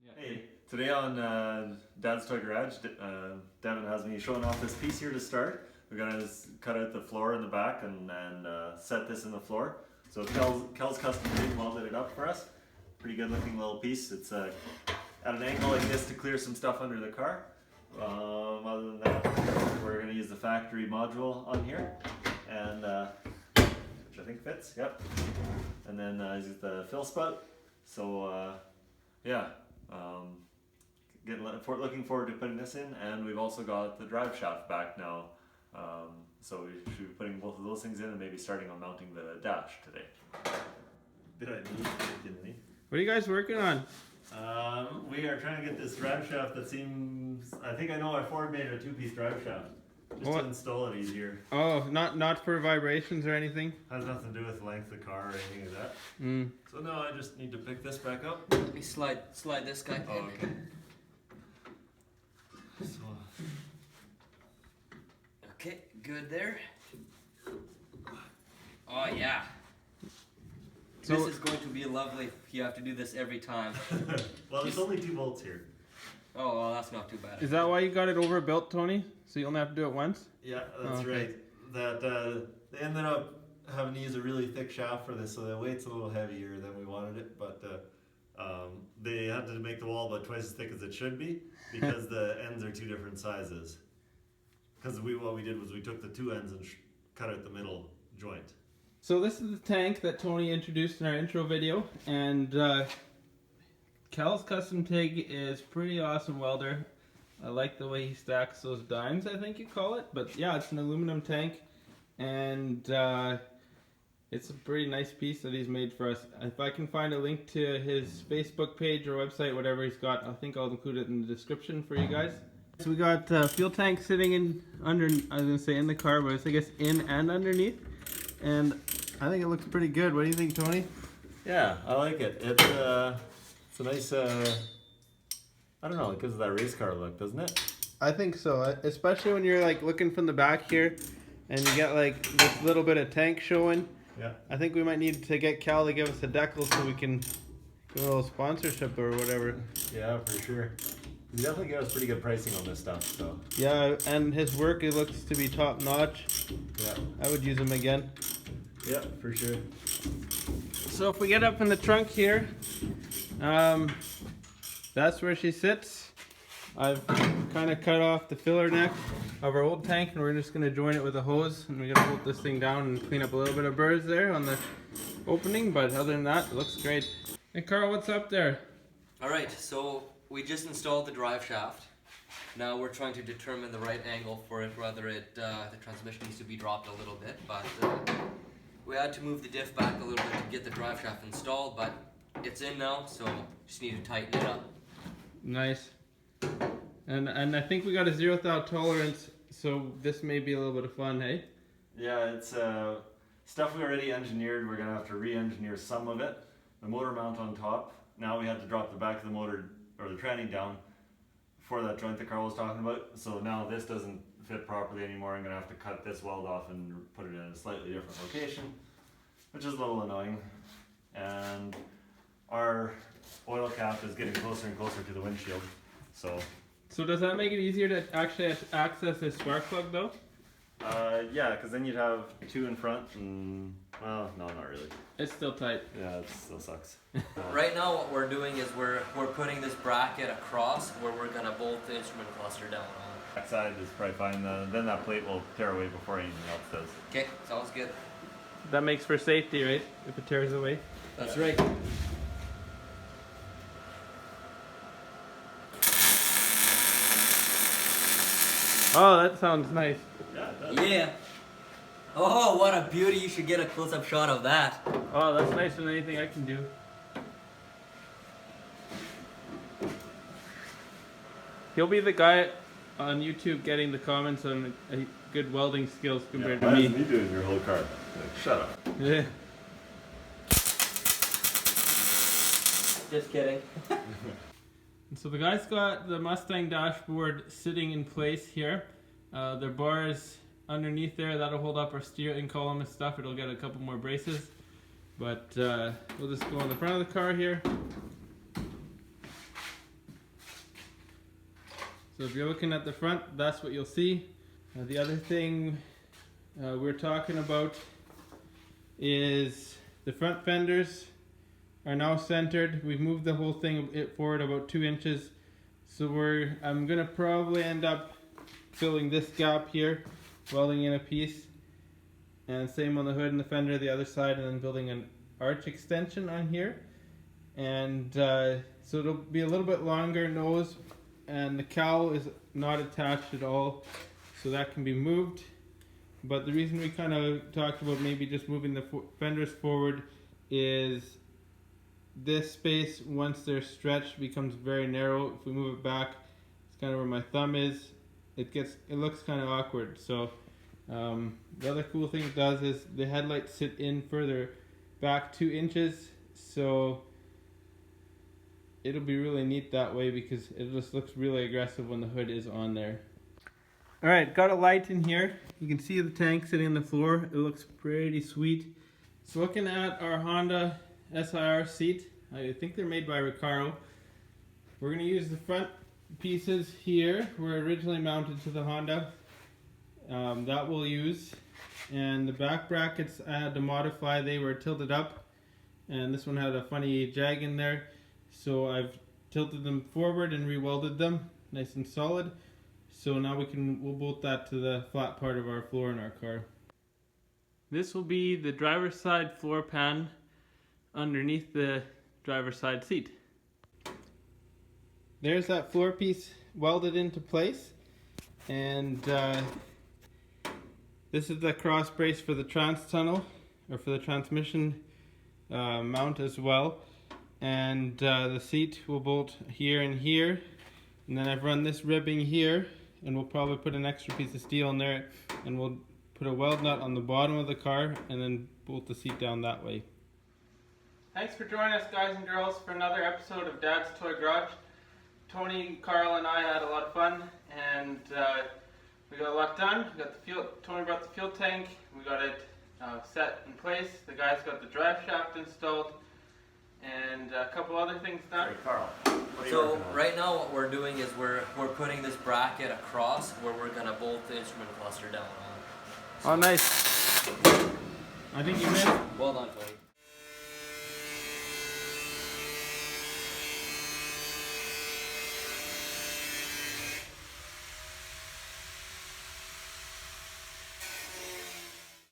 Yeah. Hey, today on Dad's Toy Garage, Devin has me showing off this piece here to start. We're gonna cut out the floor in the back and set this in the floor. So Kel's custom made welded it up for us. Pretty good looking little piece. It's at an angle like this to clear some stuff under the car. Other than that, we're gonna use the factory module on here, and which I think fits. Yep. And then use the fill spout. So yeah. Looking forward to putting this in, and we've also got the drive shaft back now, so we should be putting both of those things in and maybe starting on mounting the dash today. What are you guys working on? We are trying to get this drive shaft that seems, I think I know why Ford made a two-piece drive shaft, just to install it easier. Oh, not for vibrations or anything? Has nothing to do with the length of the car or anything like that. So now I just need to pick this back up. Let me slide this guy in. Oh, okay. So. Okay, good there. Oh yeah. So this is going to be lovely if you have to do this every time. Well, there's only 2 bolts here. Oh, well, that's not too bad. Is that why you got it overbuilt, Tony? So you only have to do it once? Yeah, that's right. That they ended up having to use a really thick shaft for this, so the weight's a little heavier than we wanted it, but they had to make the wall about twice as thick as it should be because the ends are 2 different sizes. Because what we did was we took the 2 ends and cut out the middle joint. So this is the tank that Tony introduced in our intro video, and Cal's Custom TIG is pretty awesome welder. I like the way he stacks those dimes, I think you call it, but yeah, it's an aluminum tank, and it's a pretty nice piece that he's made for us. If I can find a link to his Facebook page or website, whatever he's got, I think I'll include it in the description for you guys. So we got fuel tank sitting in I was gonna say in the car, but it's I guess in and underneath, and I think it looks pretty good. What do you think, Tony? Yeah, I like it. It's a nice, I don't know, it gives that race car look, doesn't it? I think so, especially when you're like looking from the back here, and you get like this little bit of tank showing. Yeah. I think we might need to get Cal to give us a decal so we can give a little sponsorship or whatever. Yeah, for sure. He definitely gave us pretty good pricing on this stuff, so. Yeah, and his work, it looks to be top notch. Yeah. I would use him again. Yeah, for sure. So if we get up in the trunk here, that's where she sits. I've kind of cut off the filler neck of our old tank, and we're just going to join it with a hose, and we're going to hold this thing down and clean up a little bit of burrs there on the opening, but other than that, it looks great. Hey Carl, what's up there? Alright, so we just installed the drive shaft. Now we're trying to determine the right angle for it, whether the transmission needs to be dropped a little bit, but we had to move the diff back a little bit to get the drive shaft installed, but it's in now, so just need to tighten it up. Nice. And I think we got a 0 thou tolerance, so this may be a little bit of fun, hey? Yeah, it's stuff we already engineered. We're gonna have to re-engineer some of it. The motor mount on top. Now we had to drop the back of the motor or the tranny down for that joint that Carl was talking about. So now this doesn't fit properly anymore. I'm gonna have to cut this weld off and put it in a slightly different location, which is a little annoying. And our oil cap is getting closer and closer to the windshield. So does that make it easier to actually access this spark plug though? yeah, because then you'd have 2 in front and, well, no, not really. It's still tight. Yeah, it still sucks. Right now what we're doing is we're putting this bracket across where we're going to bolt the instrument cluster down on. Backside is probably fine, then that plate will tear away before anything else does. Okay, sounds good. That makes for safety, right? If it tears away. That's right. Oh, that sounds nice. Yeah, it does. Yeah. Oh, what a beauty. You should get a close-up shot of that. Oh, that's nicer than anything I can do. He'll be the guy on YouTube getting the comments on good welding skills compared to me. That's me doing your whole car. Like, shut up. Yeah. Just kidding. So the guy's got the Mustang dashboard sitting in place here. Their bar is underneath there. That'll hold up our steering column and stuff. It'll get a couple more braces. But we'll just go on the front of the car here. So if you're looking at the front, that's what you'll see. The other thing we're talking about is the front fenders are now centered. We've moved the whole thing forward about 2 inches. So I'm gonna probably end up filling this gap here, welding in a piece, and same on the hood and the fender the other side, and then building an arch extension on here. And so it'll be a little bit longer nose, and the cowl is not attached at all, so that can be moved. But the reason we kind of talked about maybe just moving the fenders forward is this space, once they're stretched, becomes very narrow. If we move it back, it's kind of where my thumb is, it looks kind of awkward. So the other cool thing it does is the headlights sit in further back 2 inches, so it'll be really neat that way because it just looks really aggressive when the hood is on there. Alright, got a light in here. You can see the tank sitting on the floor. It looks pretty sweet. So looking at our Honda SIR seat, I think they're made by Recaro. We're going to use the front pieces here. Were originally mounted to the Honda. That we'll use. And the back brackets I had to modify. They were tilted up. And this one had a funny jag in there. So I've tilted them forward and re-welded them nice and solid. So now we'll bolt that to the flat part of our floor in our car. This will be the driver's side floor pan underneath the driver's side seat. There's that floor piece welded into place, and this is the cross brace for the trans tunnel, or for the transmission mount as well. And the seat will bolt here and here, and then I've run this ribbing here, and we'll probably put an extra piece of steel in there, and we'll put a weld nut on the bottom of the car and then bolt the seat down that way. Thanks for joining us, guys and girls, for another episode of Dad's Toy Garage. Tony, Carl, and I had a lot of fun, and we got a lot done. We got the fuel. Tony brought the fuel tank. We got it set in place. The guys got the drive shaft installed, and a couple other things done. Hey, Carl. So right now what we're doing is we're putting this bracket across where we're gonna bolt the instrument cluster down on. Oh, nice. I think you missed. Well done, Tony.